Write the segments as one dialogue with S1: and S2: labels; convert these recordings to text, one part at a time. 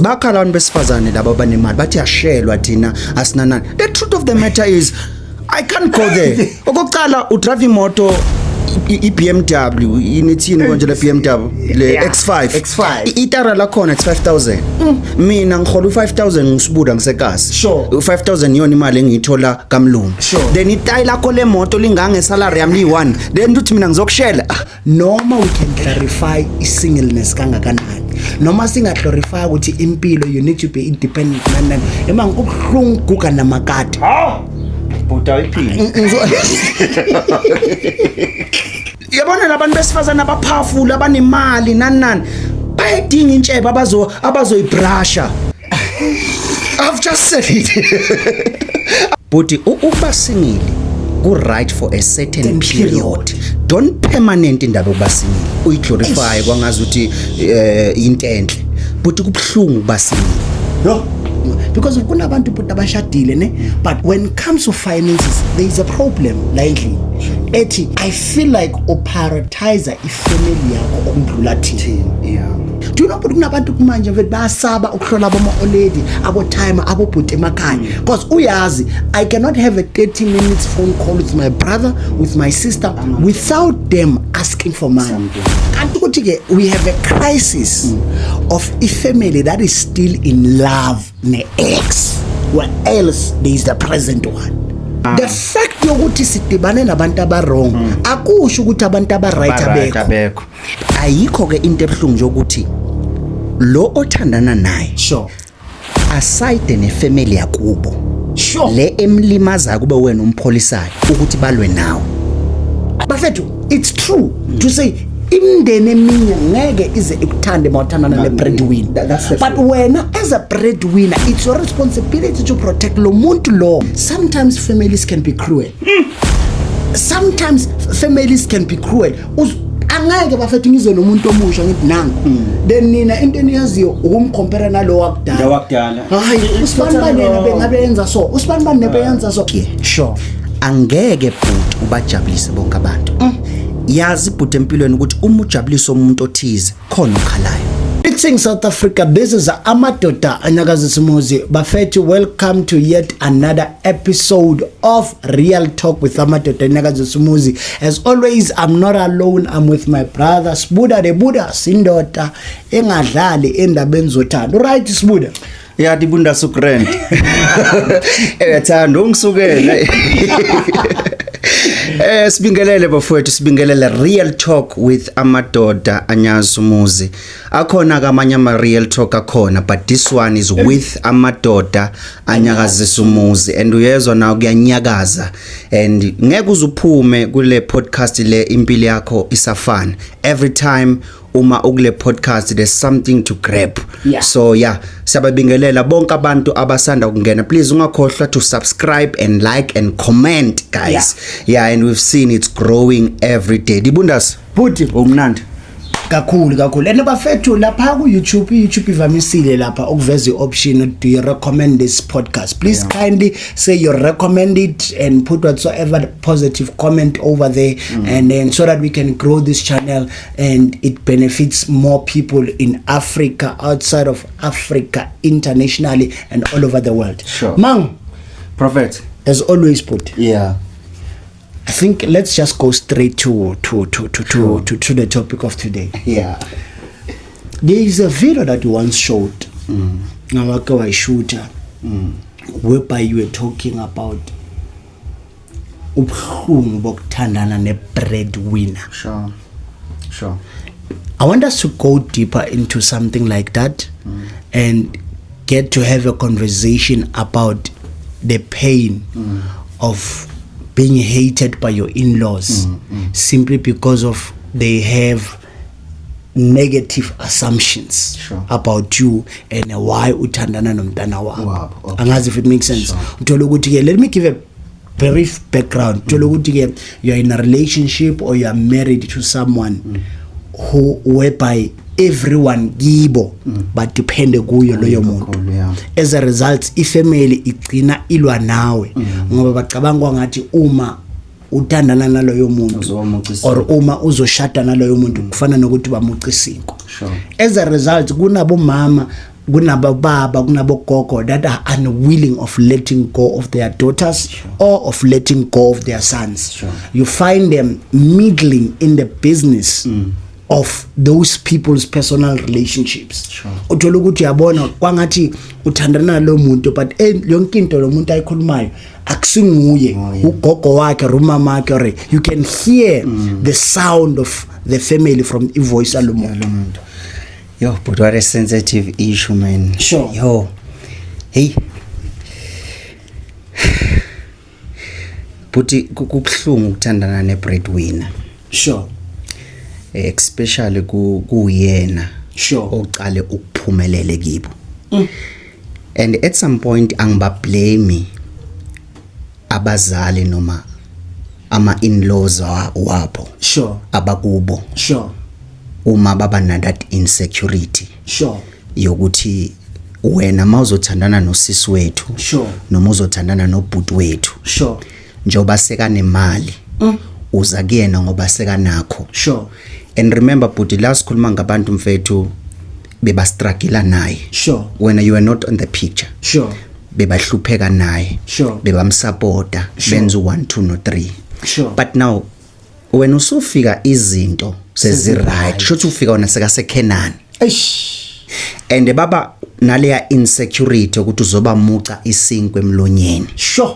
S1: bakhala abantu besifazane laba banemali bathi ashelwa thina asinanani. The truth of the matter is I can't go there. Okokuqala udrive imoto iBMW inithini konje le BMW le X5 itara la khona it's 5,000 mina ngihola u5,000 ngisibuda ngisekasi
S2: sure
S1: 5,000 yona imali engiyithola kaMlungu
S2: sure
S1: then itayi lakho le moto lingange salary yami li1 then uthi mina ngizokushela
S2: noma we can clarify isingleness kangakanani noma singa clarify ukuthi impilo you need to be independent nani ema ngikubuhlungu guga namakati
S1: buta iphini yabona labantu besifazana abapowerful abanemali nani bayidinga intshebe abazoyibrusha I've just said it but ukuba singile ku right for a certain period don't permanent indaba ukuba singile uyiglorify kwangazi ukuthi into enhle but kubhlungu basingile
S2: no because kunabantu abashadile ne but when it comes to finances there is a problem lately ethi I feel like prioritize ifamily yakho okudlula thina
S1: yeah
S2: do you know ukuthi kunabantu manje vele bayasaba ukuhlola aboma olady abo time abo bhuti emakhaya because uyazi I cannot have a 30 minutes phone call with my brother with my sister without them asking for money kanti ukuthi ke we have a crisis of a family that is still in love ne ex what else there is the present one the fact yokuthi sidibane nabantu aba wrong akusho ukuthi abantu aba right abekho ayikho ke into ebuhlungu nje ukuthi lo othandana naye sure aside nefamily yakubo sure le emlimaza kube wena umpholisayo ukuthi balwe nawe bafethu it's true to say imndeni eminye ngeke ize ikuthande mawuthandana ne breadwinner but wena as a breadwinner it's your responsibility to protect lo muntu lo sometimes families can be cruel sometimes families can be cruel angeke bafethu ngize nomuntu omusha ngithi nangu then nina into eniyaziyo ukumcompare nalo wakudala hayi usibani bengabenza so usibani beyenza so sure angeke but ubajabulise bonke abantu yazi but empilweni ukuthi uma ujabulisa umuntu othize khona ukhalayo Fixing South Africa, this is Amadoda Anyagazi Sumuzi. Bafethu, welcome to yet another episode of Real Talk with Amadoda Anyagazi Sumuzi. As always, I'm not alone. I'm with my brother Sbuda the Buddha Sindota engadlali endabeni zothando. Right Sbuda?
S1: Ya dibunda sukrent. Ethando ngisukele. Sibingelele bafowethu sibingelele Real Talk with Amadoda Anyazumuzi. Akhona kamanye ama Real Talk akhona but this one is with Amadoda Anyazumuzi and uyezwa na kuyanyakaza and ngeke uzuphume kule podcast le impilo yakho isafana every time uma ukule podcast there's something to grab so yeah siyababingelela bonke abantu abasanda ukungena please ungakhohlwa to subscribe and like and comment guys yeah and we've seen it's growing every day dibundas
S2: buti
S1: umnandi
S2: kakhulu and bafethu lapha ku YouTube ivamisile lapha ukuveza option do you recommend this podcast please kindly say you recommend it and put whatsoever positive comment over there and then so that we can grow this channel and it benefits more people in Africa, outside of Africa, internationally and all over the world.
S1: Sure.
S2: Mang
S1: Prophet
S2: as always put I think let's just go straight to the topic of today.
S1: Yeah.
S2: There is a video that you once showed. Ngawake shooter. Whereby you were talking about ubhlungu bokuthandana ne breadwinner.
S1: Sure.
S2: I want us to go deeper into something like that and get to have a conversation about the pain of being hated by your in-laws simply because of they have negative assumptions about you and why uthandana nomntana wabo. Angazi if it makes sense. Uthola ukuthi ke let me give a brief background. Uthola ukuthi ke you are in a relationship or you are married to someone who whereby everyone gibo but depende kuyo loyo muntu. As a result ifamily igcina ilwa nawe ngoba bacabanga ngathi uma uthandana naloyo muntu or uma uzoshada naloyo muntu kufana nokuthi bamuca isinko. As a result kunabo mama kunabobaba kunabogogo that are unwilling of letting go of their daughters or of letting go of their sons. You find them meddling in the business of those people's personal relationships. Uthola ukuthi uyabona kwangathi uthandana lo muntu but yonke into lo muntu ayikhulumayo akusinguye ugogo wakhe rumama wakhe or you can hear the sound of the family from the voice alo muntu.
S1: Yo, but what a sensitive issue, man.
S2: Sure.
S1: Yo, hey. Buti kubuhlungu ukuthandana ne-breadwinner.
S2: Sure.
S1: Especially kuyena.
S2: Sure.
S1: Oqale ukuphumelele kibo. And at some point angibablame abazali noma ama-in-laws wabo.
S2: Sure.
S1: Abakubo.
S2: Sure.
S1: Uma baba na that insecurity.
S2: Sure.
S1: Yokuthi wena mawuzothandana nosisi wethu.
S2: Sure.
S1: Noma uzothandana nobhuti wethu.
S2: Sure.
S1: Njoba seka nemali. Uza kuyena ngoba seka nakho.
S2: Sure.
S1: And remember bhuti last khuluma ngabantu mfethu beba struggle naye.
S2: Sure.
S1: When you were not on the picture.
S2: Sure.
S1: Beba hlupheka naye.
S2: Sure.
S1: Beba msupporta benza 1 2 no 3.
S2: Sure.
S1: But now when usufika izinto sezi right shothi ufika wona seka seKenani. And baba naleya insecurity ukuthi uzoba muca isinkwe emlonyeni.
S2: Sure.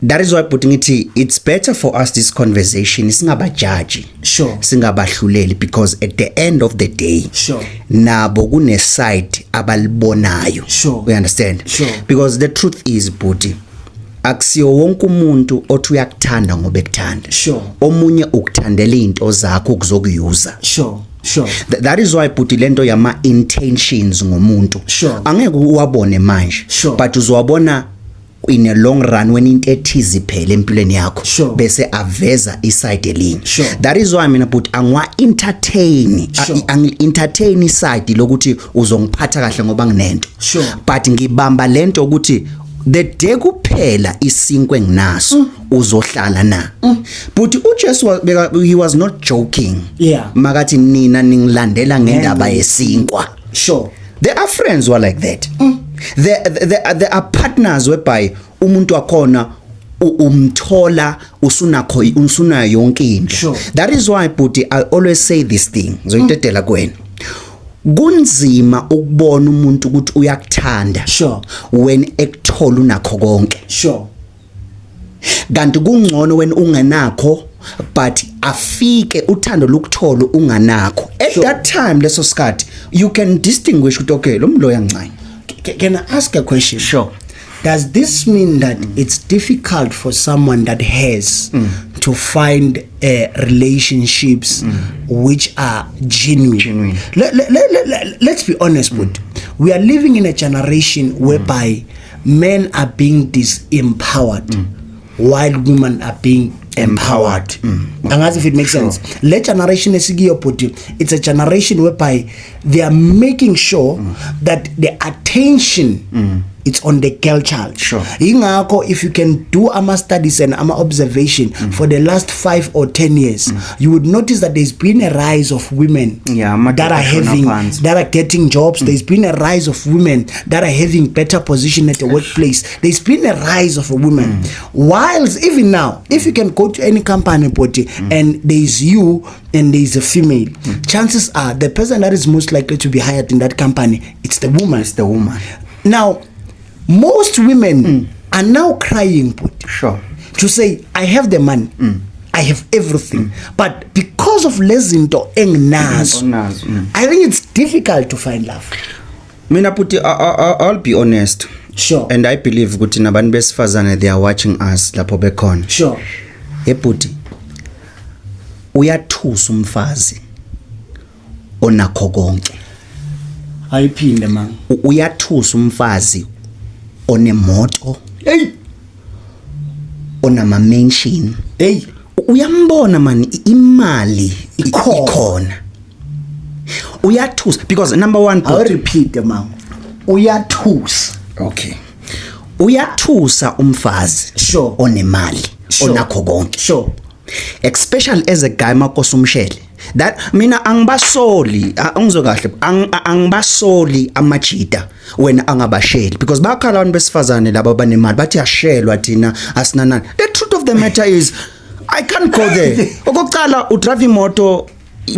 S1: That is why putting it, it's better for us this conversation singabajudge.
S2: Sure.
S1: Singabahluleli because at the end of the day
S2: Sure.
S1: nabo kune side abalibonayo.
S2: Sure.
S1: We understand?
S2: Sure.
S1: Because the truth is bhuti akusiyo wonke umuntu othi uyakuthanda ngoba ekuthanda.
S2: Sure.
S1: Omunye ukuthandela into zakho ukuzokuyuza.
S2: Sure. Sure.
S1: That is why put lento yama intentions ngomuntu.
S2: Sure.
S1: Angeke uwabone manje.
S2: Sure.
S1: But uzowabona in a long run when into ethize iphele empilweni yakho
S2: Sure.
S1: bese aveza iside elinye.
S2: Sure.
S1: That is why mina put angwa entertain
S2: Sure.
S1: entertain iside lokuthi uzongiphatha kahle ngoba nginento.
S2: Sure.
S1: But ngibamba lento ukuthi the day kuphela isinkwe nginaso uzohlala na. But uJesu he was not joking.
S2: Yeah.
S1: Makathi nina ningilandela ngendaba yesinkwa.
S2: Sure.
S1: There are friends who are like that. There are partners whereby umuntu wakhona umthola usuna yonke into.
S2: Sure.
S1: That is why Puti I always say this thing. Zoyitetela kwena. Kunzima ukubona umuntu ukuthi uyakuthanda.
S2: Sure.
S1: When ekuthola unakho konke.
S2: Sure.
S1: Kanti kungcono when ungenakho but afike uthando lokuthola unganakho. At
S2: Sure.
S1: that time leso sikhathi you can distinguish ukuthi okay lo mlo yancane.
S2: Can I ask a question?
S1: Sure.
S2: Does this mean that it's difficult for someone that has to find relationships which are genuine? Let's be honest, but we are living in a generation whereby men are being disempowered while women are being empowered. Angazi if it makes sense. Let generation esigiyo put it's a generation whereby they are making sure that the attention it's on the girl child.
S1: Sure.
S2: Ingakho if you can do ama studies and ama observation for the last 5 or 10 years, you would notice that there's been a rise of women that are getting jobs. There's been a rise of women that are having better position at the workplace. There's been a rise of women. Whilst even now, if you can go to any company and there's you and there's a female, chances are the person that is most likely to be hired in that company, it's the woman.
S1: It's the woman.
S2: Now, most women are now crying
S1: Sure.
S2: to say, I have the money, I have everything, but because of lezinto engnazo, I think it's difficult to find love.
S1: Mina Puti, I'll be honest.
S2: Sure.
S1: And I believe ukuthi nabantu besifazane they are watching us lapho bekhona.
S2: Sure.
S1: Puti, uyathusa umfazi onakho konke.
S2: Ayiphinde man.
S1: Uyathusa umfazi onemoto.
S2: Hey.
S1: Onama mansion.
S2: Hey.
S1: Uyambona man imali ikhona. Uyathusa because number one
S2: I'll repeat man. Uyathusa.
S1: Okay. Uyathusa umfazi
S2: Sure.
S1: onemali
S2: Sure.
S1: onakho konke.
S2: Sure.
S1: Especially as a guy makosumshele that mina angibasoli angizwe kahle angibasoli amajida wena angabasheli because bakhala abantu besifazane laba banemali bathi yashelwa thina asinanani. The truth of the matter is I can't go there. Okokucala udrive imoto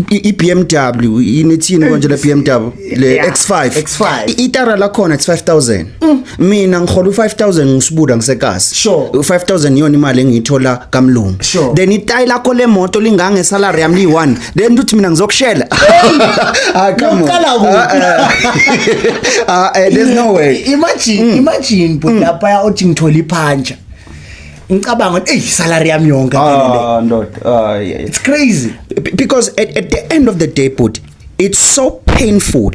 S1: iBMW inithini konje le BMW le X5 itara la khona it's 5000 mina ngihola u5000 ngisibuda ngisekasi
S2: sure
S1: 5000 yona imali engiyithola kamlungu then itayi lakho le moto lingange salary yami li1 then uthi mina ngizokushela come on there's no way
S2: imagine but lapha uthi ngithola iphanja ngicabanga ukuthi salary yami yonke it's crazy
S1: because at the end of the day but it's so painful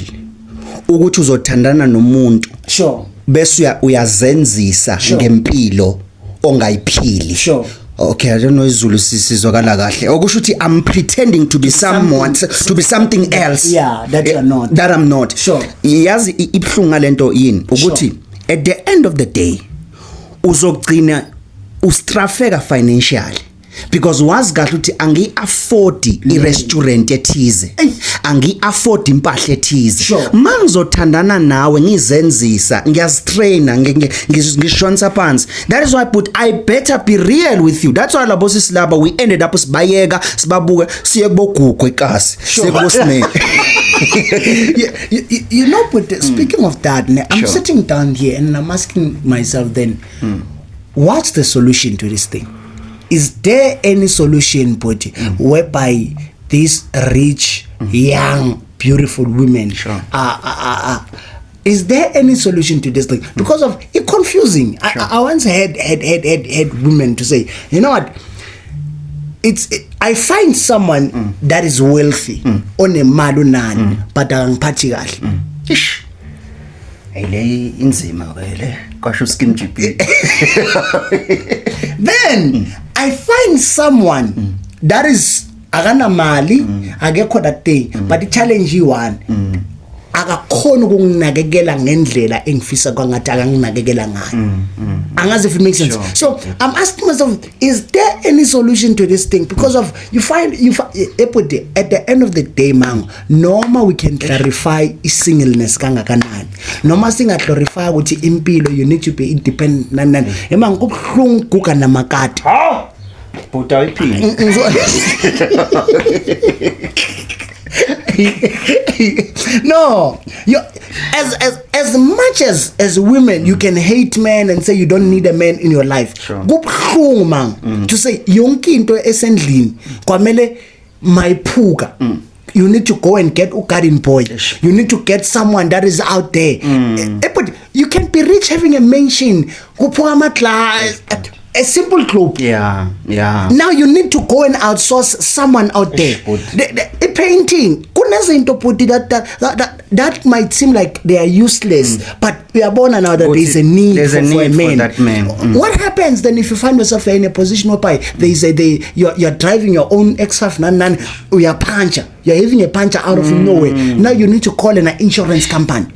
S1: ukuthi uzothandana nomuntu
S2: sure
S1: bese uyazenzisa ngempilo ongayiphili
S2: sure
S1: okay I don't know izulu sizwakala kahle okusho ukuthi I'm pretending to be someone to be something else
S2: that you're not
S1: that I'm not
S2: sure
S1: yazi ibhlunga lento yini ukuthi at the end of the day uzogcina ustrafeka financially because wazi kahle ukuthi angi-afford i-restaurant ethize angi-afford impahla ethize mangizothandana nawe ngizenzisa ngiyazitraina ngishonisa phansi that is why but I better be real with you that's why labo sisilaba we ended up sibayeka sibabuke siye kubogugu ekasi siye kubosine
S2: you know but speaking of that I'm sitting down here and I'm asking myself then what's the solution to this thing? Is there any solution, Poti, whereby these rich, young, beautiful women is there any solution to this thing? Because of it's confusing. I once had women to say, you know what? I find someone that is wealthy on a malunani, but angiphathi kahle.
S1: Ile inzima vele kwasho skin GP.
S2: Then I find someone that is akana mali akekho that thing but the challenge you one akakhona ukunginakekela ngendlela engifisa kwangathi akanginakekela ngayo. Angazi if it makes sense. So I'm asking myself, is there any solution to this thing? Because of you find at the end of the day man, normal we can clarify singleness kangakanani. Normal singa clarify ukuthi impilo you need to be independent nanani. Ema ngikubhlungu guga namakati.
S1: Ha? Buta iphini.
S2: No, you as much as women you can hate men and say you don't need a man in your life. Kubhlungu man to say yonke into esendlini kwamele mayiphuka. You need to go and get a garden boy. You need to get someone that is out there. But you can be rich having a mansion. A simple club.
S1: Yeah.
S2: Now you need to go and outsource someone out there. A painting. That might seem like they are useless, but we are born now that there is a need for a man.
S1: For that man.
S2: What happens then if you find yourself in a position whereby you're driving your own X5 or you're puncher, you're having a puncher out of nowhere. Now you need to call an insurance company.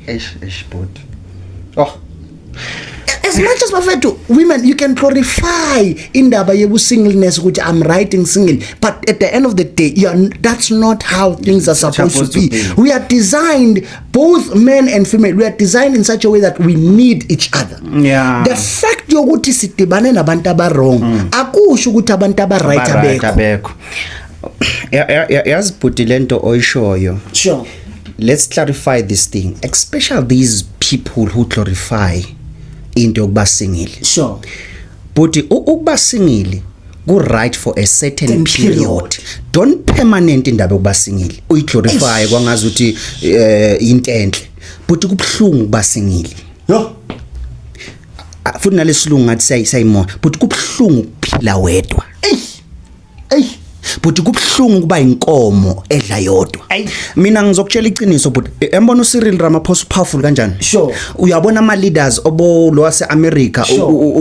S2: As much as to women, you can glorify in the singleness, which I'm writing single, but at the end of the day, that's not how things are supposed to be. We are designed, both men and female, we are designed in such a way that we need each other. The fact yokuthi sidibane nabantu abarong akusho ukuthi abantu abarright abekho.
S1: Yazibhuti lento oyishoyo.
S2: Sure.
S1: Let's clarify this thing, especially these people who glorify into yokuba single.
S2: Sure.
S1: But ukuba single go right for a certain period. Don't permanent indaba yokuba single. Uyiglorify kwangazi ukuthi into enhle. But kubhlungu ukuba single.
S2: Yo.
S1: Futhi nalesilungu ngathi sayimona. But kubhlungu ukuphila wedwa. But kubhlungu kuba inkomo edla yodwa. Mina ngizokutshela iqiniso but embona uCyril Ramaphosa powerful kanjani?
S2: Sure.
S1: Uyabona ama leaders obo lo wase America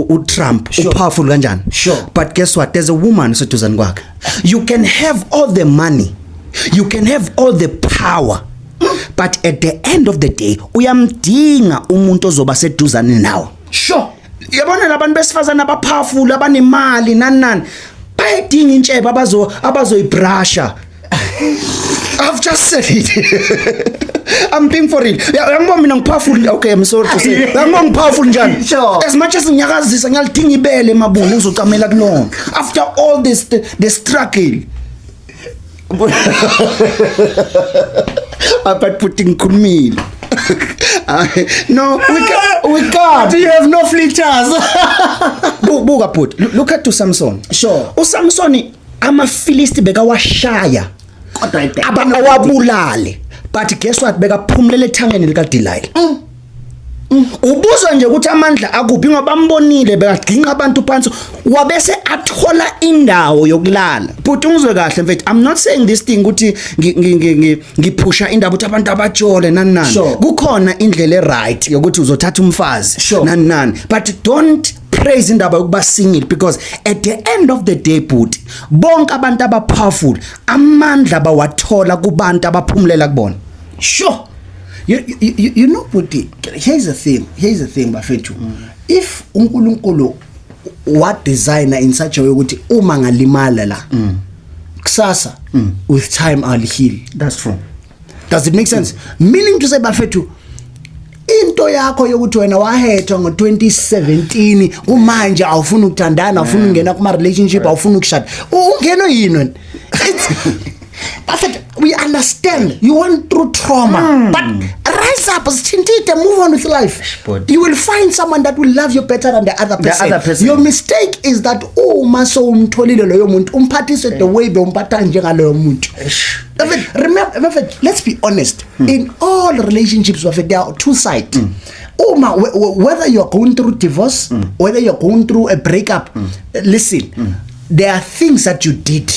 S1: uTrump powerful kanjani?
S2: Sure.
S1: But guess what? There's a woman seduzane kwakhe. You can have all the money. You can have all the power. But at the end of the day uyamdinga umuntu ozoba seduzane nawe.
S2: Sure.
S1: Yabona labantu besifazana aba powerful abanemali nani bayidinga intshebe abazoyibrasha I've just said it. I'm being for real. Yangibona mina ngipowerful. Okay, I'm sorry to say. Yangibona ngipowerful njani?
S2: Sure.
S1: As much as ngiyakazisa ngiyalidinga ibele emabungu uzocamela kulona. After all this the struggle. About putting kumil. No, we can't.
S2: You have no filters.
S1: Buka put. Look at to Samson.
S2: Sure.
S1: uSamson amaFilisti bekawashaya.
S2: Kodwa
S1: Awabulale. But guess what? Bekaphumulele ethangeni lika Delilah. Ubuzwa nje ukuthi amandla akuphi ngoba bambonile bekaginqa abantu phansi wabese athola indawo yokulala. But ungizwe kahle mfethu, I'm not saying this thing ukuthi ngiphusha indaba ukuthi abantu abajole nani.
S2: Sure.
S1: Kukhona indlela right yokuthi uzothatha umfazi
S2: Sure.
S1: nani. But don't praise indaba yokuba single because at the end of the day but bonke abantu abapowerful amandla bawathola kubantu abaphumulela kubona.
S2: Sure. You know, but here's the thing, Bafethu. If uNkulunkulu what designer in such a way ukuthi uma ngalimala la kusasa with time I'll heal.
S1: That's true.
S2: Does it make sense? Meaning to say, Bafethu, into yakho yokuthi wena wahethwa ngo2017 kumanje awufuna ukuthandana awufuna ungena kuma relationship awufuna ukushada ungeno yini Bafethu, we understand you went through trauma but rise up sithintithe move on with life. You will find someone that will love you better than the other person. Your mistake is that uma so umtholile loyo muntu umphathise the way bewumphatha njengaloyo muntu. Remember, let's be honest. In all relationships, there are two sides. Whether you're going through divorce, whether you're going through a breakup, listen, there are things that you did.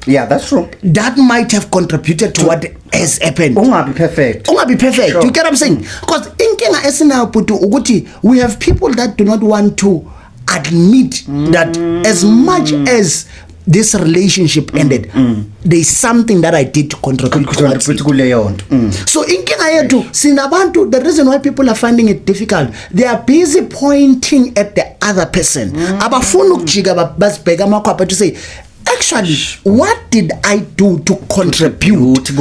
S1: Yeah, that's true.
S2: That might have contributed to what has happened.
S1: Ungabi perfect.
S2: Sure. You get what I'm saying? Because inkinga esina putu ukuthi we have people that do not want to admit that as much as this relationship ended, there is something that I did to contribute
S1: kuleyo nto.
S2: So inkinga yethu sinabantu, the reason why people are finding it difficult, they are busy pointing at the other person. Abafuna ukujika basibheka amakhwapha to say, actually, what did I do to contribute?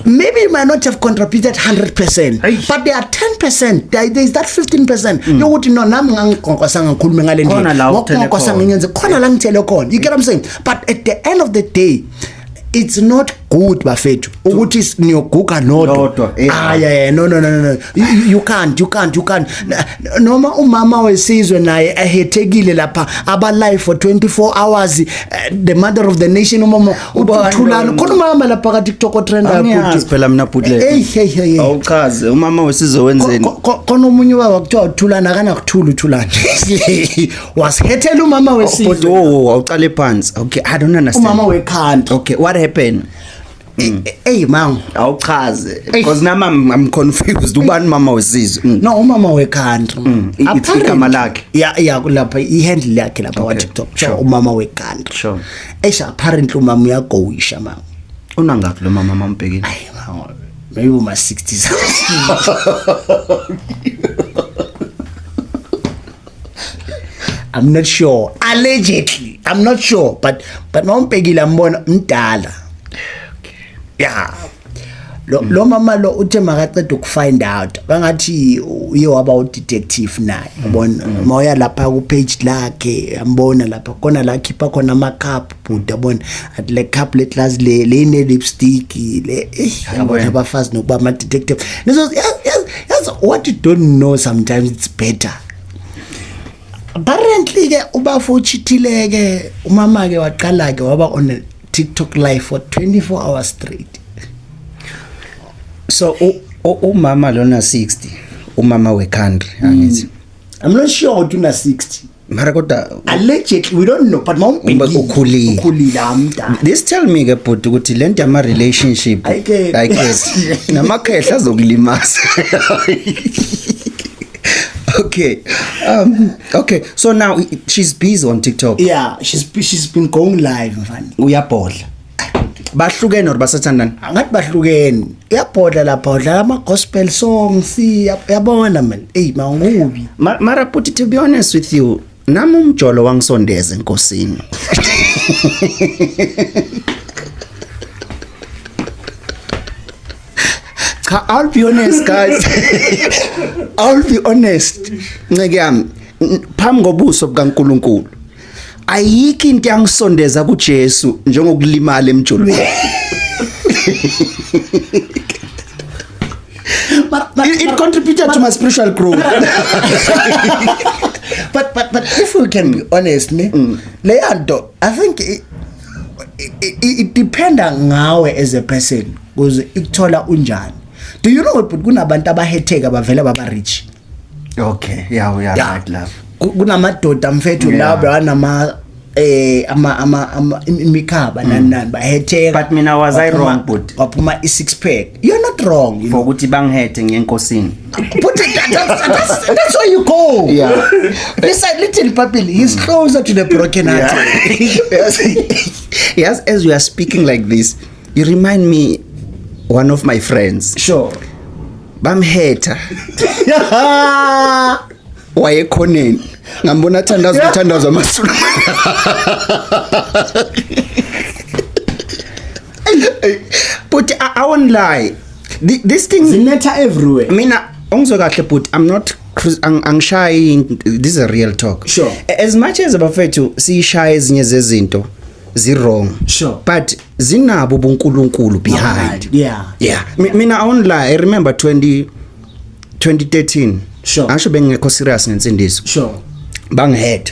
S2: Maybe you might not have contributed 100%, but there are 10%. There is that 15%. You would know, you get what I'm saying? But at the end of the day, it's not good, Bafethu. Ukuthi niyoguga nodwa. No. You can't. Noma umama wesizwe naye ahethekile lapha aba live for 24 hours. The mother of the nation umama uthulana. Khona umama lapha ka TikTok trend
S1: yaphuthi. Phela mina phutle.
S2: Hey.
S1: Awuchaze umama wesizwe wenzeni?
S2: Khona umunye wabo kuthiwa uthulana kana kuthula uthulana. Wasihethela umama wesizwe.
S1: But awucale phansi. Okay, I don't understand.
S2: Umama wekhanda.
S1: Okay, what happened?
S2: Hey man,
S1: awuchaze because now I'm confused. Ubani mama wesizwe?
S2: No, umama wekhanda.
S1: Igama lakhe.
S2: Yeah, kulapha ihandle yakhe lapha wa TikTok. Sure, umama wekhanda.
S1: Sure.
S2: Apparently umama uyagowisha man.
S1: Unangaphi lo mama mambhekile?
S2: Maybe uma 60s. I'm not sure. Allegedly, I'm not sure, but mawumpekile ambona mdala. Yeah. Lo mama lo uthe makaqeda ukufind out bangathi uye waba udetective naye yabona moya lapha ku page lakhe yambona lapha khona la khipha khona ama cup but yabona at le cup le class le ne lipstick le yabona abafazi nokuba ama detective yes what you don't know sometimes it's better. Apparently ke ubafu uchithile ke umama ke waqala ke waba on a TikTok live for 24 hours straight.
S1: So umama lona 60 umama wekhanda angithi
S2: I'm not sure what una 60
S1: mara kodwa
S2: allegedly we don't know but ukhulile amda.
S1: This tell me ke but ukuthi lento ama relationship like namakhehla azokulimaza. Okay, so now she's busy on TikTok.
S2: Yeah, she's been going live mfana.
S1: Uyabhodla. Bahlukene or basathandana?
S2: Angathi bahlukene. Uyabhodla lapha udlala ama gospel songs yabona man. Hey mangubi.
S1: Mara put to be honest with you, nami umjolo wangisondeze enkosini. I'll be honest guys. I'll be honest. Nceke yami phambi ngobuso bukaNkulunkulu. Ayikho into yangisondeza kuJesu njengokulimala emjolweni. It contributed to my spiritual growth.
S2: but if we can be honest, leyanto I think it depends ngawe as a person because ikuthola unjani. Do you know what kunabantu abahetheka bavela baba rich?
S1: Okay, yeah, we are right love.
S2: Kunamadoda mfethu labo anama imikhaba nani bahetheka.
S1: But mina was I wrong but
S2: waphuma i6 pack. You're not wrong.
S1: For ukuthi bangihethe ngenkosini.
S2: But that's where you go.
S1: Yeah.
S2: Listen, little puppy, he's closer to the broken heart.
S1: Yes, as we are speaking like this, you remind me one of my friends.
S2: Sure.
S1: Bamhetha. Wayekhoneni. Ngambona uthandazo amasulu. But I won't lie. This thing
S2: zinetha everywhere.
S1: Mina ongizwe kahle but I'm not angishayi. This is a real talk.
S2: Sure.
S1: As much as abafethu siyishaya ezinye zezinto wrong.
S2: Sure.
S1: But zinabo ubuNkulunkulu behind.
S2: Yeah.
S1: Mina I won't lie. I remember 2013.
S2: Sure.
S1: Asho bengekho serious ngensindiso.
S2: Sure.
S1: Bangihead.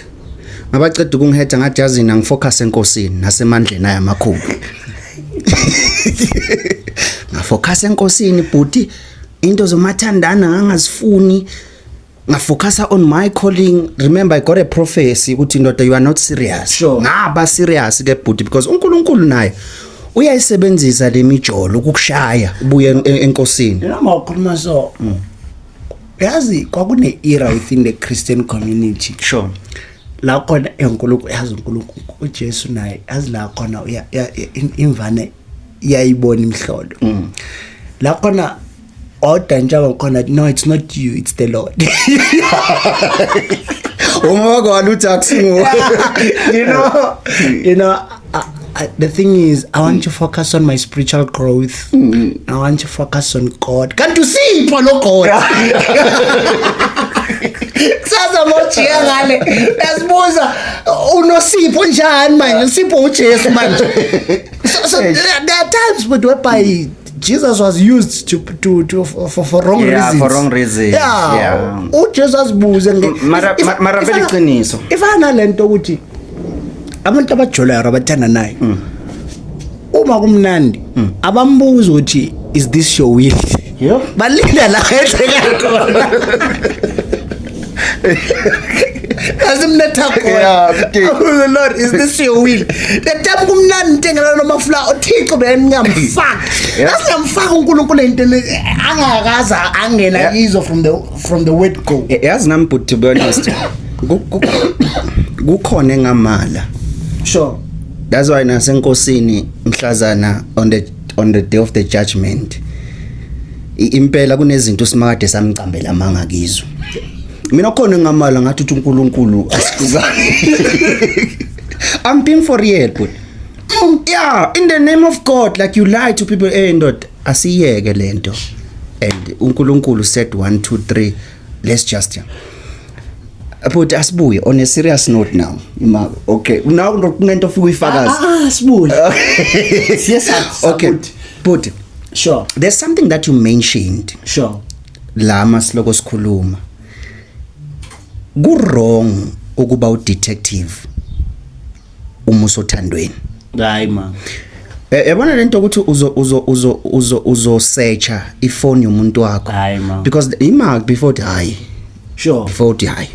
S1: Ngabaceda ukungihead ngathi yazi ngifocus enkosini nasemandleni aya amakhulu. Ngafocus enkosini bhuti into zomathandana ngangazifuni. Ngafocusa on my calling. Remember I got a prophecy ukuthi ndoda you are not serious.
S2: Sure.
S1: Ngaba serious ke bhuti because uNkulunkulu naye uyayisebenzisa lemijolo ukukushaya ubuye enkosini.
S2: Noma ukhuluma so. Yazi kwakune era within the Christian community.
S1: Sure.
S2: La khona enkulunkulu yazi uNkulunkulu uJesu naye yazi la khona imvane iyayibona imhlolo. La khona oda njalo khona no it's not you it's the Lord.
S1: Uma kwaluthi akusingo.
S2: You know the thing is I want to focus on my spiritual growth. I want to focus on God. Can't you see Paulo God? Sasa mochia ngale. Yasibuza unosipho njani manje? Usipho uJesu manje. So there are times but whereby Jesus was used for wrong reasons.
S1: Yeah, for wrong reasons.
S2: Yeah. uJesu buze
S1: mara vele iqiniso.
S2: Ifana lento ukuthi abantu abajolayo abathanda naye uma kumnandi abambuza ukuthi is this your will?
S1: Yep.
S2: Balinda la etheka khona. Asimnetha khona.
S1: Yeah,
S2: the Lord is this your will? The time kumnandi ntengela noma fla uThixo bengamfaka. Asingamfaka uNkulunkulu into angakaza angena yizo from the word go.
S1: Yazi nami but to be honest kukhona engamala.
S2: Sure.
S1: That's why nasenkosini mhlazana on the day of the judgment impela kunezinto simakade samcambela manga kizo. Mina khona ngamala ngathi uNkulunkulu asikuzane. I'm being for real but yeah in the name of God like you lie to people ndod asiyeke lento and uNkulunkulu said 1 2 3 let's just but asibuye on a serious note now. Okay now kunento ofika uyifakaza.
S2: Sibuye. Yes
S1: okay but
S2: sure
S1: there's something that you mentioned.
S2: Sure.
S1: Lama siloko sikhuluma wrong ukuba udetective umusothandweni.
S2: Hayi ma.
S1: Yabona lento ukuthi uzo searcha ifone yomuntu wakho.
S2: Hayi ma.
S1: Because imark before die.
S2: Sure.
S1: Before die.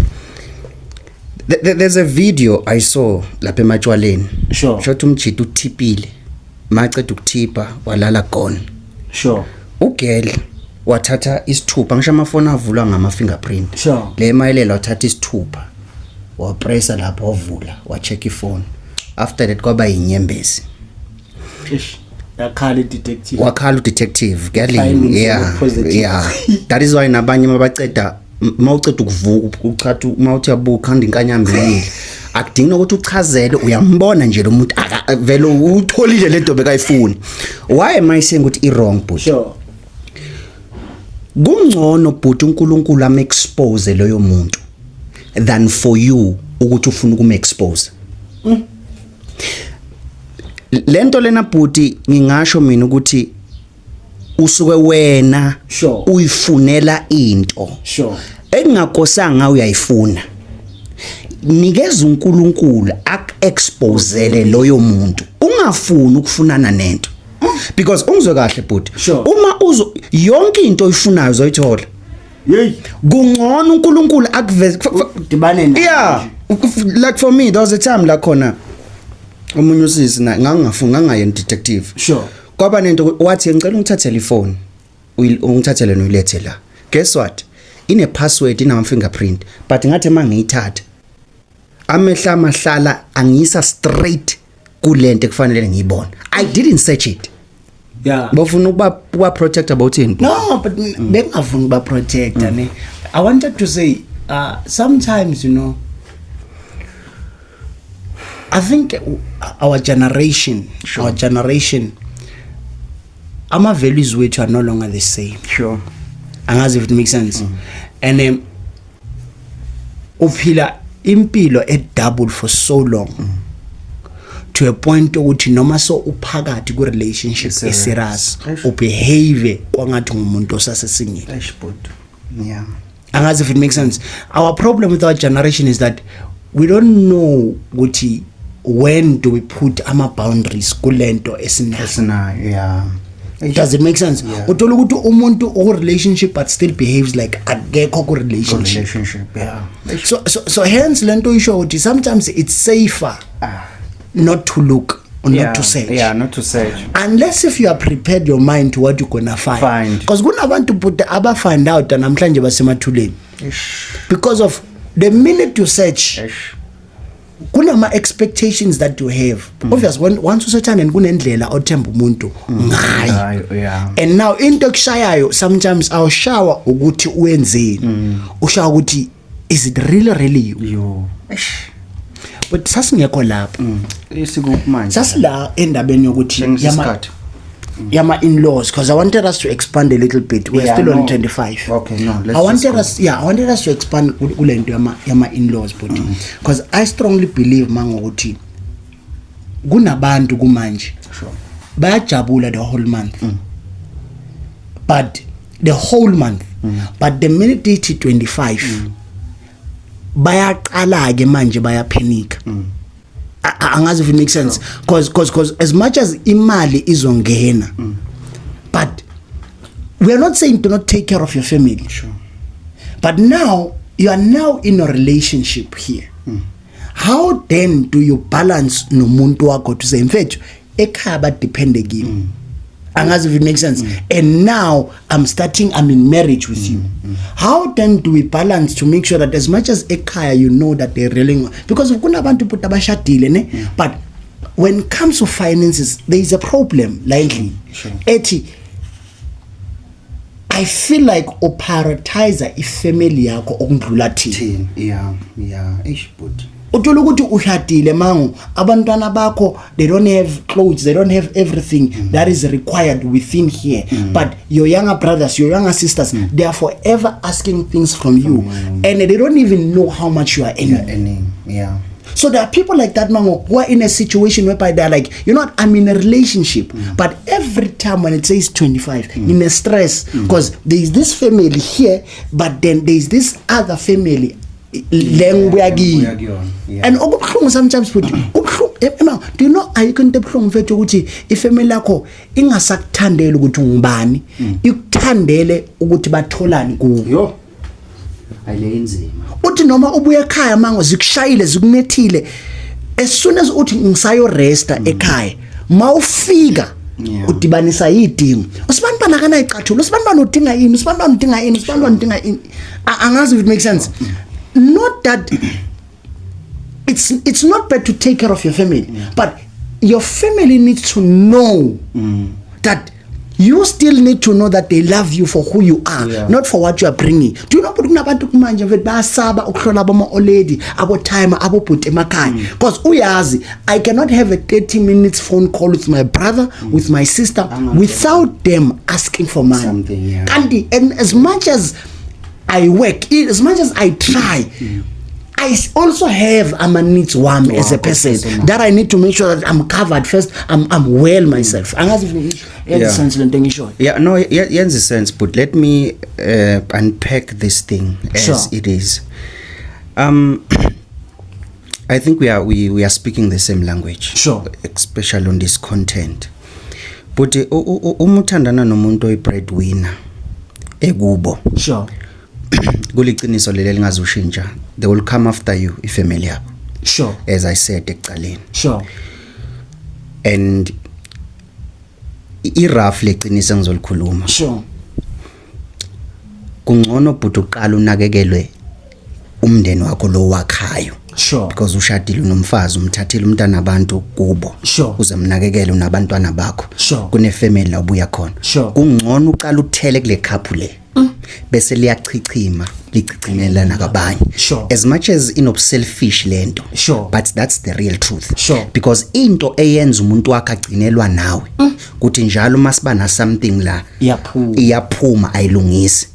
S1: There's a video I saw lapha emachwaleni.
S2: Sure.
S1: Shothi umjito uthipile. Maceda ukuthipa walala gone.
S2: Sure.
S1: Ugel wathatha isithupha ngisho amafoni avulwa ngama fingerprint.
S2: Sure.
S1: Le mayilela wathatha isithupha. Wa pressa lapha wavula, wa check ifone. After that kwaba inyembezi.
S2: Yakhala detective.
S1: Wakhala udetective kuyali. Yeah. That is why nabanye mabaceda mawuceda ukuvuka uchathi mawuthi yabuka handa inkanyambili. Akudingi ukuthi uchazele uyambona nje lo muntu vele utholile lento bekayifuni. Why am I saying ukuthi I wrong but?
S2: Sure.
S1: kungcono but uNkulunkulu am-expose loyo muntu than for you ukuthi ufuna ukum-expose. Lento lena bhuti ngingasho mina ukuthi usuke wena
S2: Sure.
S1: uyifunela into
S2: Sure.
S1: engakosanga uyayifuna. Nikeza uNkulunkulu ak-exposele loyo muntu. Ungafuni ukufunana nento. Because ungizwe kahle bhuti.
S2: Sure.
S1: Uma yonke into oyifunayo uzoyithola.
S2: Hey,
S1: Kungcono uNkulunkulu akuveze.
S2: dibane naye.
S1: Yeah, like for me there was a time la khona umunye usisi na ngangayena detective.
S2: Sure.
S1: Kwaba nento wathi ngicela ungithathele ifone. Ungithathele noyilethe la. Guess what? Ine password ina fingerprint but ngathi mangiyithatha amehla amahlala angisa straight kulento ekufanele ngiyibone. I didn't search it.
S2: Yeah.
S1: Bafuna ukuba protect about ini.
S2: No, but bengafuni ba protect ne. I wanted to say sometimes, you know, I think our generation, our values which are no longer the same.
S1: Sure.
S2: Angazi if it makes sense. And uphila impilo double for so long. To a point ukuthi noma so uphakathi ku relationship serious ubehave kwangathi ngumuntu osasesingile.
S1: Yeah.
S2: Angazi if it makes sense. Our problem with our generation is that we don't know ukuthi when do we put ama boundaries kulento esinayo.
S1: Yeah.
S2: Does it make sense?
S1: Yeah.
S2: Uthola ukuthi umuntu o relationship but still behaves like akekho ku relationship.
S1: Yeah.
S2: So hence lento isho ukuthi sometimes it's safer not to look or not to search.
S1: Yeah, not to search.
S2: Unless if you are prepared your mind to what you're gonna find. Because kunabantu but aba find out namhlanje basemathuleni. Because of the minute you search, kunama expectations that you have. Obvious once you search and kunendlela othemba umuntu ngayo.
S1: Yeah.
S2: And now into kushayayo sometimes awushawa ukuthi uwenzeni. Ushawa ukuthi is it really you? But sasingekho lapho.
S1: Isikupmanje.
S2: Sasila endabeni yokuthi yama in-laws, because I wanted us to expand a little bit. We're still on 25.
S1: Okay, no, let's
S2: I wanted us to expand kulento yama in-laws but because I strongly believe mangokuthi kunabantu kumanje.
S1: Sure.
S2: Bayajabula the whole month. But the whole month. But the minute ithi 25 bayaqala ke manje bayapanic. Angazi if it makes sense, because as much as imali izongena, but we are not saying do not take care of your family.
S1: Sure.
S2: But now you are now in a relationship here. How then do you balance nomuntu wakho to say mfethu ekhaya badepende kimi? Angazi if it makes sense. And now I'm in marriage with you. How then do we balance to make sure that as much as ekhaya you know that they're really, because kunabantu put abashadile ne, but when it comes to finances there is a problem lately.
S1: Sure.
S2: I feel like prioritize ifamily yakho okundlula thina.
S1: Yeah. But
S2: Uthola ukuthi ushadile mango abantwana bakho they don't have clothes, they don't have everything that is required within here, but your younger brothers, your younger sisters, they are forever asking things from you and they don't even know how much you are earning.
S1: Yeah.
S2: So there are people like that mango who are in a situation whereby they're like, you know what, I'm in a relationship, but every time when it says 25 in a stress because there is this family here but then there is this other family
S1: Yeah.
S2: and okubuhlungu sometimes futhi ubhlungu do you know ayikho into ebuhlungu mfethu ukuthi ifamily yakho ingasakuthandela ukuthi ungubani, ikuthandele ukuthi batholani kuwe.
S1: Yo. Ayenzima.
S2: Uthi noma ubuye ekhaya mango zikushayile zikunethile as soon as uthi ngisayo resta ekhaya mawufika udibanisa yidingo usibantwana kana iqathulo usibantwana udinga ini usibantwana udinga ini angazi if it makes sense. Not that it's not bad to take care of your family, but your family needs to know that you still need to know that they love you for who you are, not for what you are bringing. Do you know ukuthi kunabantu kumanje mfethu bayasaba ukuhlola aboma oledi abo timer abo bhuti emakhaya because uyazi I cannot have a 30 minutes phone call with my brother with my sister without them asking for money.
S1: Something,
S2: and as much as I work, as much as I try, I also have needs wami as a person that I need to make sure that I'm covered first. I'm well myself.
S1: Yeah, no, yenza sense, but let me unpack this thing as it is. I think we are speaking the same language.
S2: Sure.
S1: Especially on this content. But umuthandana nomuntu oyi-breadwinner ekubo.
S2: Sure.
S1: Kuliqiniso leli lingazushintsha. They will come after you ifamily yabo.
S2: Sure.
S1: As I said ekuqaleni.
S2: Sure.
S1: And i-rough leqiniso engizolikhuluma.
S2: Sure.
S1: Kungcono but uqala unakekelwe umndeni wakho lo wakhayo.
S2: Sure.
S1: Because ushadile unomfazi umthathile umntana abantu kubo.
S2: Sure.
S1: Uze mnakekele unabantwana bakho.
S2: Sure.
S1: Kune-family la ubuya khona.
S2: Sure.
S1: Kungcono uqala uthele kule khaphu le. Bese liyachichima lichicimela nakabanye.
S2: Sure.
S1: As much as selfish lento.
S2: Sure.
S1: But that's the real truth.
S2: Sure.
S1: Because into eyenza umuntu wakhe agcinelwa nawe kuthi njalo masiba na something la iyaphuma ayilungisi.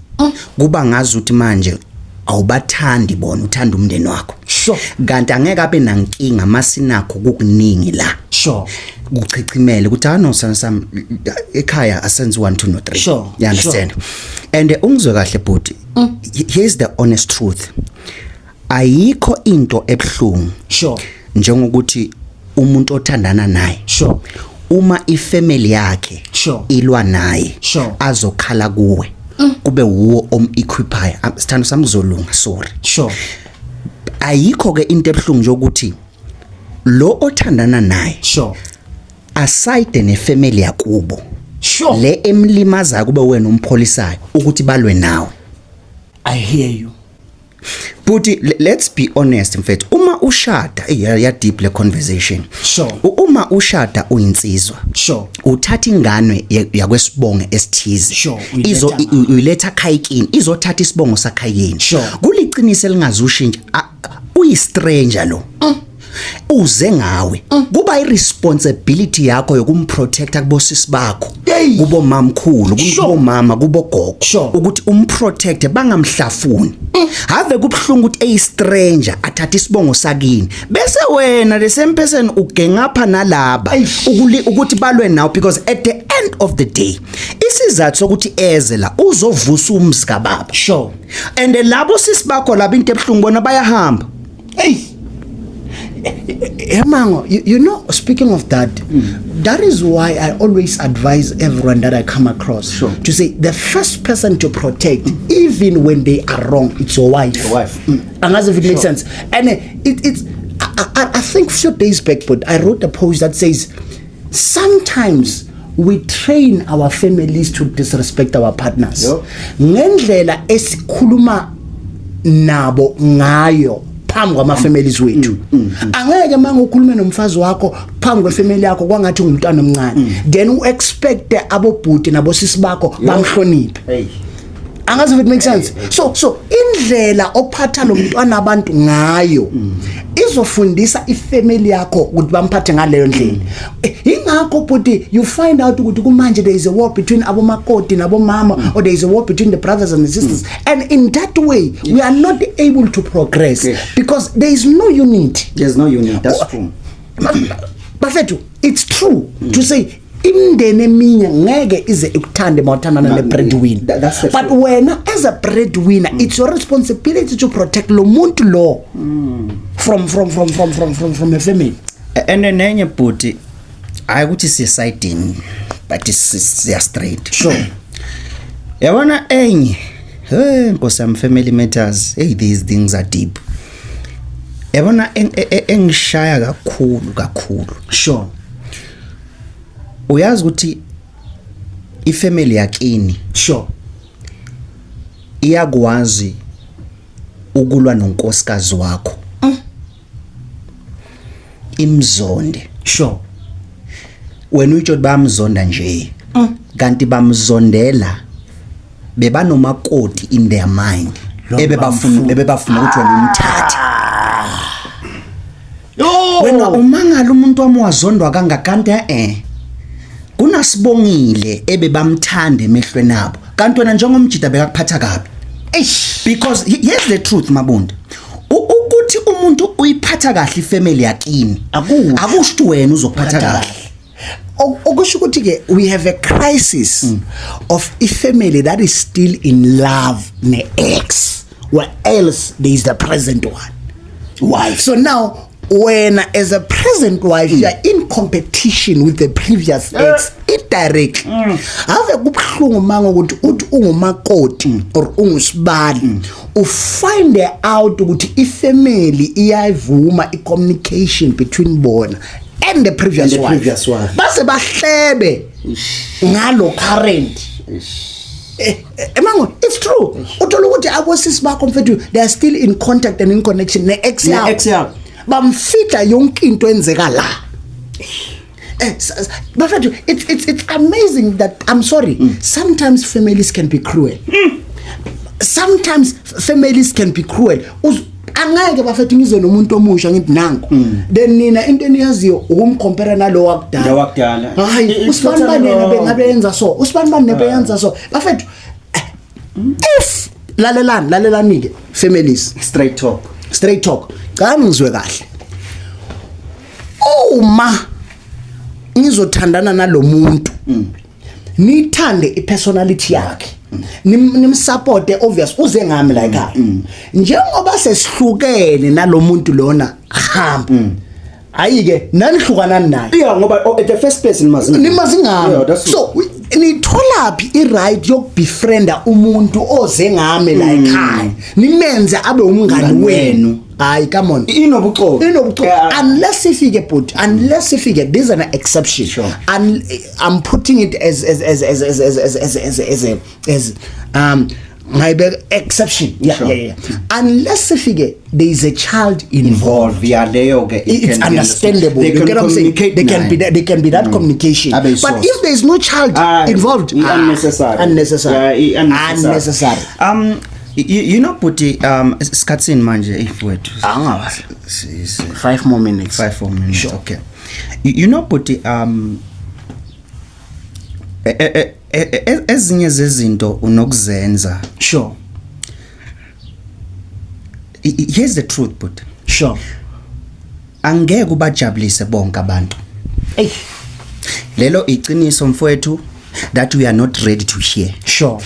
S1: Kuba ngazi ukuthi manje awubathandi bona uthanda umndeni wakho.
S2: Sure.
S1: Kanti angeke abe nankinga masinakho kukuningi la.
S2: Sure.
S1: Kuchichimele ukuthi sana sam ekhaya asenze 1 2 no 3.
S2: Sure.
S1: You understand? Sure. And ungizwe kahle bhuti. Here's the honest truth. Ayikho into ebhlungu.
S2: Sure.
S1: Njengokuthi umuntu othandana naye.
S2: Sure.
S1: Uma ifamily yakhe ilwa naye azokhala kuwe. Kube uwo equipaya sithando sami kuzolunga sorry.
S2: Sure.
S1: Ayikho ke into ebhlungu nje ukuthi lo othandana naye.
S2: Sure.
S1: Aside nefamily yakubo.
S2: Sure.
S1: Le emlimaza kube wena umpholisayo ukuthi balwe nawe.
S2: I hear you.
S1: But let's be honest mfethu uma ushada ya deep le conversation.
S2: Sure.
S1: Uma ushada uyinsizwa.
S2: Sure.
S1: Uthatha ingane yakwesibonge esithize.
S2: Sure.
S1: Uyiletha khayikini izothatha isibongo sakhayini.
S2: Sure.
S1: Kuliqiniso elingazushintsha uyi stranger lo. Uze ngawe kuba irresponsibility yakho yokumprotecta kubosisi bakho kubo mamkhulu kubo mama kubo gogo ukuthi umprotecte bangamhlafuni have kubhlungu ukuthi ey stranger athatha isibongo sakini bese wena the same person ugengapha nalaba ukuthi balwe nawo because at the end of the day isizathu sokuthi eze la uzovusa umzi kababa and labo sisi bakho laba into ebhlungu bona bayahamba
S2: Mango, you know, speaking of that, that is why I always advise everyone that I come across to say the first person to protect, even when they are wrong, it's your wife. And as if it makes sense. And I think a few days back, but I wrote a post that says, sometimes we train our families to disrespect our partners. Ngendlela esikhuluma nabo ngayo phambi kwama families wethu angeke manje ukhulume nomfazi wakho phambi kwefamily yakho kwangathi ungumntwana omncane then u expect abobhuti nabo sisi bakho bamhloniphe angazi if it makes sense so indlela ophatha lo mntwana abantu ngayo izofundisa ifamily yakho ukuthi bamphathe ngaleyo ndlela ingakho bhuti you find out ukuthi kumanje there is a war between abomakoti nabomama or there is a war between the brothers and the sisters and in that way we are not able to progress because there is no unity.
S1: There's no unity, that's true.
S2: Bafethu, it's true to say imndeni eminya ngeke ize ikuthande mawuthandana ne-breadwinner but wena as a breadwinner it's your responsibility to protect lo muntu lo from a family.
S1: And nenye bhuti ayikuthi siyasiding but siya straight yabona enye nkosi am family matters these things are deep yabona engishaya kakhulu uyazi ukuthi ifamily yakini iyakwazi ukulwa nonkosikazi wakho imzonde wena uyithi bayamzonda nje kanti bamzondela bebanomakoti in their mind ebebafuna ukuthi wena umthathe. Wena umangala umuntu wami wazondwa kangakanti kunasibongile ebebamthanda emehlweni abo kanti wena njengomjida bekakuphatha kabi. Because here's the truth mabunda, ukuthi umuntu uyiphatha kahle ifamily yakini akusho wena uzokuphatha kahle.
S2: Okusho ukuthi ke we have a crisis of a family that is still in love ne ex, where else there is the present wife. So now when as a present wife you are in competition with the previous ex indirectly, ave kubhlungu manga ukuthi uthi ungumakoti or ungusibali ufind out ukuthi ifamily iyayivuma i-communication between bona and the previous wife. Base bahlebe ngalo current. Emango, it's true. Uthola ukuthi abosisi bakho mfethu they are still in contact and in connection ne ex yakho. Bamfita yonke into enzeka la. But it's amazing that, I'm sorry, sometimes families can be cruel. Sometimes families can be cruel. Angeke bafethu ngize nomuntu omusha ngithi nanku then nina into eniyaziyo ukumcompare nalo wakudala. Hayi usibani bani bengabenza so, usibani bani nebenza so bafethu. If lalelani ke families
S1: straight talk
S2: cha ngizwe kahle uma ngizothandana nalomuntu nithande ipersonality yakhe nimsupport obvious uze ngami la ekhaya njengoba sesihlukene nalomuntu lona hamba ayike nanihlukana naye
S1: ngoba at the first place
S2: nimazi ngami so nithola phi i-right yokubefrienda umuntu oze ngami la ekhaya nimenze abe umngani wenu. Hayi come on inobuxoki unless ifike there's an exception sure. And I'm putting it as my exception yeah. Unless ifike there is a child involved it's understandable they can be that communication but if there is no child involved unnecessary.
S1: You know Puti skatsini manje ifowethu
S2: 5 more minutes
S1: sure. Okay, you know Puti ezinye zezinto unokuzenza
S2: sure.
S1: Here's the truth Puti
S2: sure
S1: angeke ubajabulise bonke abantu lelo iqiniso mfowethu that we are not ready to hear
S2: sure.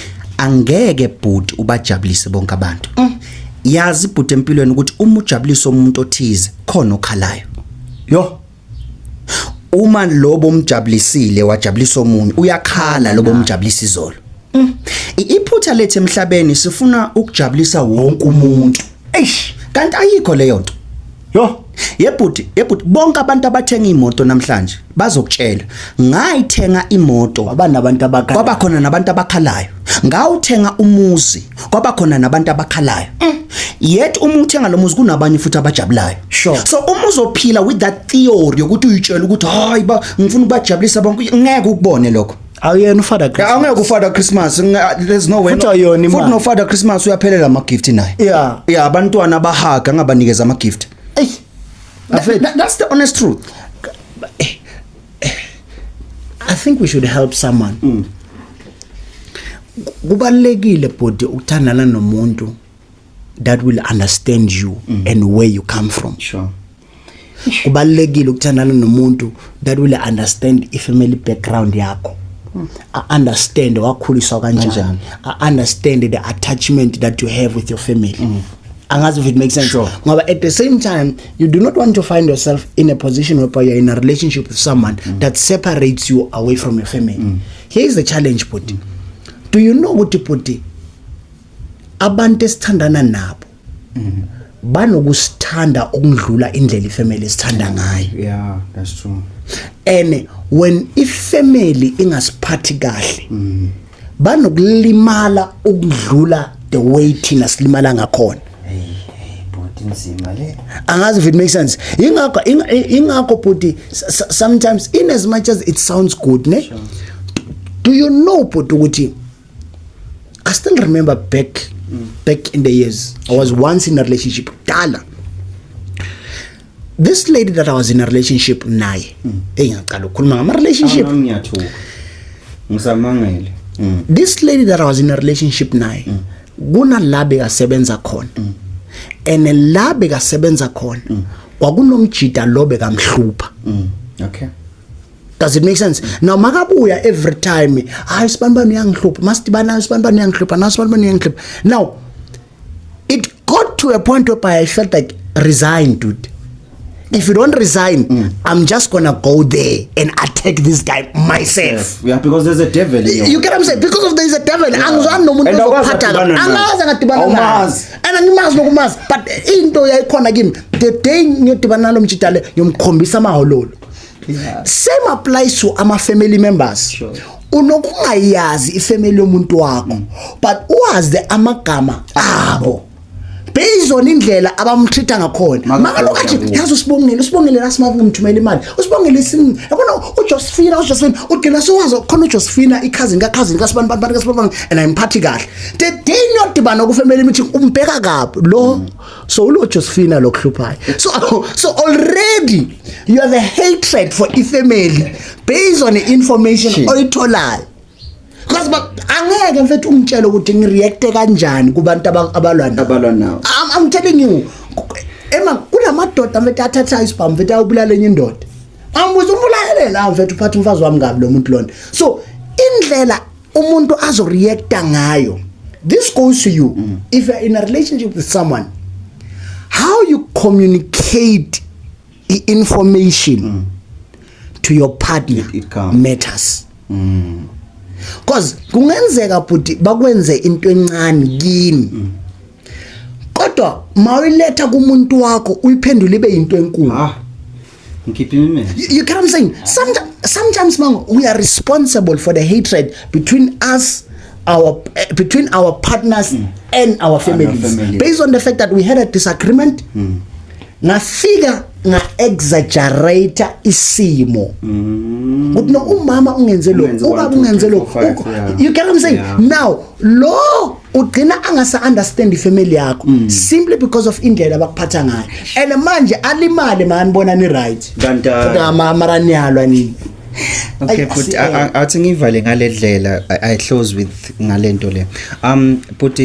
S1: Angeke but ubajabulise bonke abantu yazi but empilweni ukuthi uma ujabulisa umuntu othize khona okhalayo uma lobo umjabulisile wajabulisa omunye uyakhala lobo umjabulisa izolo iphutha lethe emhlabeni sifuna ukujabulisa wonke umuntu kanti ayikho leyo nto yebhuti bonke abantu abathenga imoto namhlanje bazokutshela ngayithenga imoto
S2: abanabantu abakhala
S1: kwaba khona nabantu abakhalayo ngawuthenga umuzi kwaba khona nabantu abakhalayo yet uma uthenga lo muzi kunabanye futhi abajabulayo
S2: sure.
S1: So uma uzophila with that theory ukuthi uyitshela ukuthi hayi ngifuna ukubajabulisa bonke ngeke ukubone lokho
S2: awuyena uFather Christmas
S1: angeke uFather Christmas there's no way futhi no Father Christmas uyaphelela ama gift naye yeah abantwana abahaga ngabanikeza ama gift that's the honest truth.
S2: I think we should help someone. Kubalekile body ukuthandana nomuntu that will understand you and where you come from.
S1: Sure.
S2: Kubalekile ukuthandana nomuntu that will understand ifamily background yakho. Understand wakhuliswa kanjani. Understand the attachment that you have with your family. Angazi if it makes sense.
S1: Sure.
S2: But at the same time, you do not want to find yourself in a position where you're in a relationship with someone that separates you away from your family. Here is the challenge, Puti. Do you know what you Puti? Abantu esithandana nabo. Banokustanda ukudlula indlela ifamily esithanda ngayo.
S1: Yeah, that's true.
S2: And when ifamily ingasiphathi kahle, banokulimala ukudlula the way thina silimala ngakhona. Angazi if it makes sense. Ingakho Puti, sometimes in as much as it sounds good, ne? do you know Putuguti? I still remember back in the years. I was once in a relationship. Dala. This lady that I was in a relationship naye. Relationship. This lady that I was in a relationship naye. Guna labe kasebenza khona. And labe kasebenza khona. Kwakunomjida lobe kamhlupha.
S1: Okay.
S2: Does it make sense? Now makabuya every time, isibanibani yangihlupha, masibana isibanibani yangihlupha. Now it got to a point where I felt like resign, dude. If you don't resign, I'm just gonna go there and attack this guy myself.
S1: Yeah, because there's a devil in you.
S2: You get what I'm saying? Because of there's a devil. Angizwani nomuntu ozophatha. Angaze ngadibana naye. And angimazi nokumazi. But into yayikhona kimi. The day ngiyodibana nalo mjidale yomkhombisa amahololo.
S1: Yeah.
S2: Same applies to our family members.
S1: Sure.
S2: Unokungayazi ifamily yomuntu wakho, but uwazi amagama abo. Based on indlela abamtreata ngakhona. Makalokathi yazi usibongile lasimavu ngimthumela imali. Usibongile isini. Yabona uJosephine ugcina sowazi khona uJosephine cousin kaSibani and I'm party kahle. The day nodibana ku family meeting umbheka kabi lo. So ulo Josephine lokuhluphayo. So already you have a hatred for ifamily based on the information oyitholayo. Because angeke mfethu umtshela ukuthi ngireact kanjani kubantu abalwa nawo. I'm telling you, kunamadoda mfethu athatha isibhamu mfethu ayobulala enye indoda. Ambuza umbulalele la mfethu uphatha umfazi wami ngabi lo muntu lona. So indlela umuntu azoreacta ngayo. This goes to you. If you're in a relationship with someone, how you communicate the information to your partner
S1: it
S2: matters. Because kungenzeka futhi bakwenze into encane kimi. Kodwa mawiletha kumuntu wakho uyiphendule ibe into enkulu.
S1: You get
S2: what I'm saying? Sometimes man, we are responsible for the hatred between us, between our partners and our families. Based on the fact that we had a disagreement, ngafika exaggerate isimo. But no umama ungenze lo, ubaba ungenze lo. You get what I'm saying? Yeah. Now, lo ugcina angasa understand ifamily yakho simply because of indlela abakuphatha ngayo. And manje alimale man bona ni right. Kodwa marani yalwa nini.
S1: Okay, but athi ngivale ngaledlela I close with ngalento le. But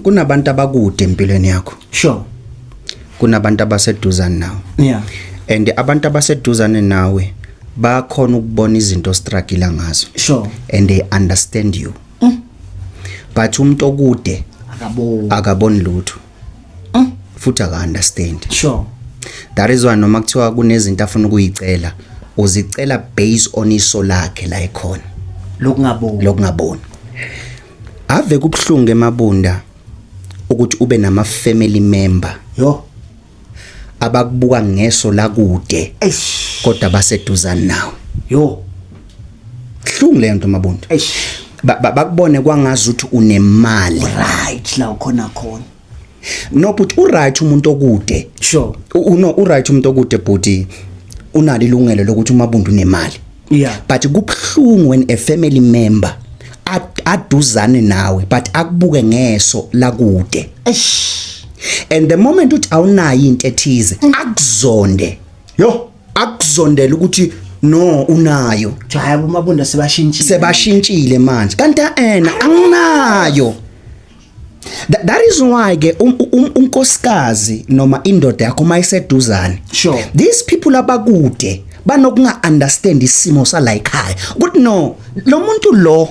S1: kunabantu abakude empilweni yakho.
S2: Sure.
S1: Kunabantu abaseduzane nawe.
S2: Yeah.
S1: And abantu abaseduzane nawe bakhona ukubona izinto struggle ngazo.
S2: Sure.
S1: And they understand you. But umuntu okude akaboni lutho. Futhi aka understand.
S2: Sure.
S1: That is why noma kuthiwa kunezinto afuna ukuyicela, uzicela based on iso lakhe la ekhona. Lokungaboni. Ave kubhlungu emabunda ukuthi ube nama family member abakubuka ngeso la kude kodwa baseduzana nawe. Kuhlungu le nto mabunda. Bakubone kwangazi ukuthi unemali.
S2: Right la khona.
S1: No but uright umuntu okude.
S2: Sure.
S1: Uright umuntu okude but unalo ilungelo lokuthi umabunda unemali.
S2: Yeah.
S1: But kubhlungu when a family member aduzane nawe but akubuke ngeso la kude. And the moment uthi awunayo into ethize akuzonde. Akuzondela ukuthi no unayo.
S2: Hayi umabunda
S1: sebashintshile manje. Kanti anginayo. That is why ke unkosikazi noma indoda yakho mayiseduzane.
S2: Sure.
S1: These people abakude banokunga understand isimo sala ekhaya. Ukuthi no lo muntu lo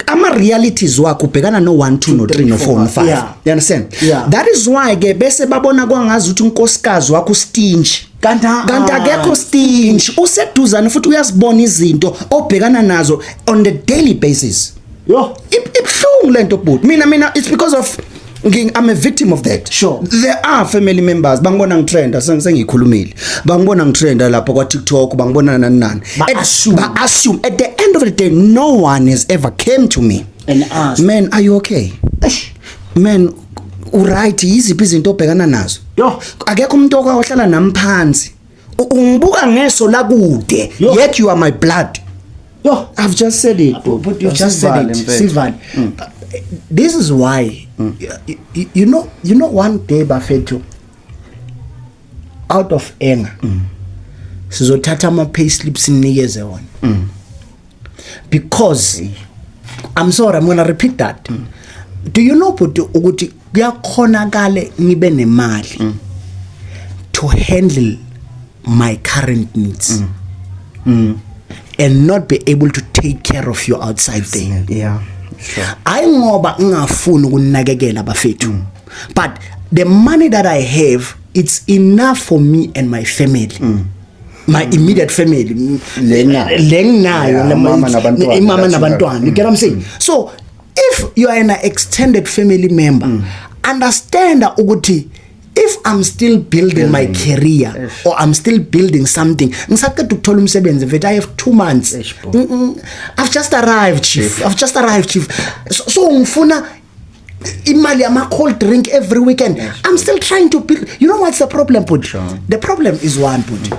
S1: ama realities wakho ubhekana no 1 2 no 3 no 4 no 5.
S2: Yeah.
S1: You understand?
S2: Yeah.
S1: That is why ke bese babona kwangazi ukuthi unkosikazi wakho stingy. Kanti akekho stingy. Useduzane futhi uyazibona izinto obhekana nazo on the daily basis. Ibhlungu lento but mina it's because of I'm a victim of that.
S2: Sure.
S1: There are family members bangibona ngitrenda sengikhulumile. Bangibona ngitrenda lapha kwa TikTok, bangibona nani. Ba assume at the end of the day no one has ever came to me
S2: and asked,
S1: "Man, are you okay?" Man, uright iziphi izinto obhekana nazo? Akekho umuntu okwahlala namphansi
S2: ungibuka ngeso lakude yet you are my blood.
S1: Yo, I've just said it.
S2: But you just said it. Sivali. This is why you know one day Bafethu out of anger sizothatha ama payslips sinikeze wona because I'm sorry, I'm going to repeat that. Do you know ukuthi kuyakhonakala ngibe nemali to handle my current needs and not be able to take care of you outside there?
S1: Yeah, sure.
S2: I ngoba ngafuni ukunakekela Bafethu, but the money that I have, it's enough for me and my family. My immediate family,
S1: mama
S2: nabantwana. You get what I'm saying? So if you are an extended family member, understand that ukuthi if I'm still building my career or I'm still building something, I have 2 months. I've just arrived, chief. So ngifuna imali ama cold drink every weekend. I'm still trying to build. You know what's the problem, Put? The problem is one, Put.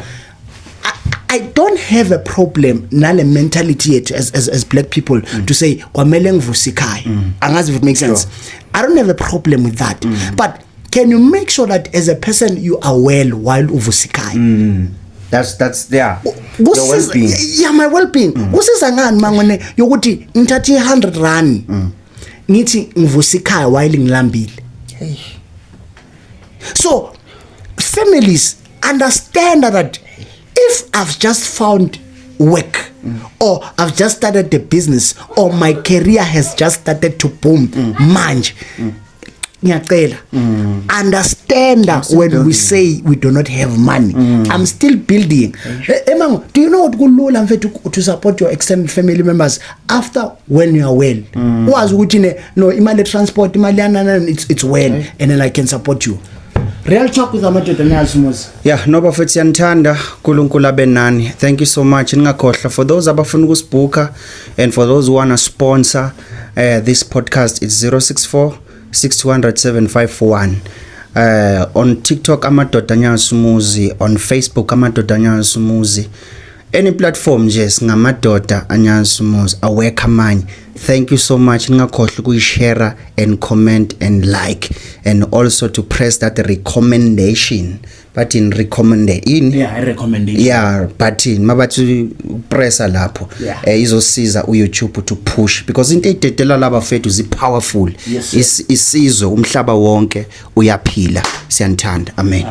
S2: I don't have a problem nale mentality yet as black people to say kwamele ngivusikai. Angazi if it makes sense. I don't have a problem with that. But can you make sure that as a person you are well while uvusikai?
S1: That's there. Your well-being.
S2: Yeah, my well-being. Kusiza ngani mangone yokuthi ngithathe 100 rand ngithi ngivusikai while ngilambile. So families understand that if I've just found work or I've just started the business or my career has just started to boom, manje ngiyacela understand that when we say we do not have money, I'm still building. Emango, do you know what kulula mfethu to support your extended family members after when you are well? Wazi ukuthi no imali transport imali yana it's well and then I can support you. Real talk with Amadoda Anyazumuzi.
S1: Yeah, no Bafethu siyanthanda uNkulunkulu abenani. Thank you so much. Ningakhohlwa for those abafuna ukusibuka and for those who want to sponsor this podcast, it's 064 6200 7541. On TikTok Amadoda Anyazumuzi, on Facebook Amadoda Anyazumuzi. Any platform just ngamadoda Anyazumuzi aweka manje. Thank you so much. Ngakhohlwa ukuyishare and comment and like and also to press that recommendation button recommendation.
S2: Yeah, recommendation.
S1: Yeah, button mabathi pressa lapho izosiza uYouTube to push because into ededela laba fethu zi powerful.
S2: Yes,
S1: isizwe umhlaba wonke uyaphila. Siyanthanda. Amen.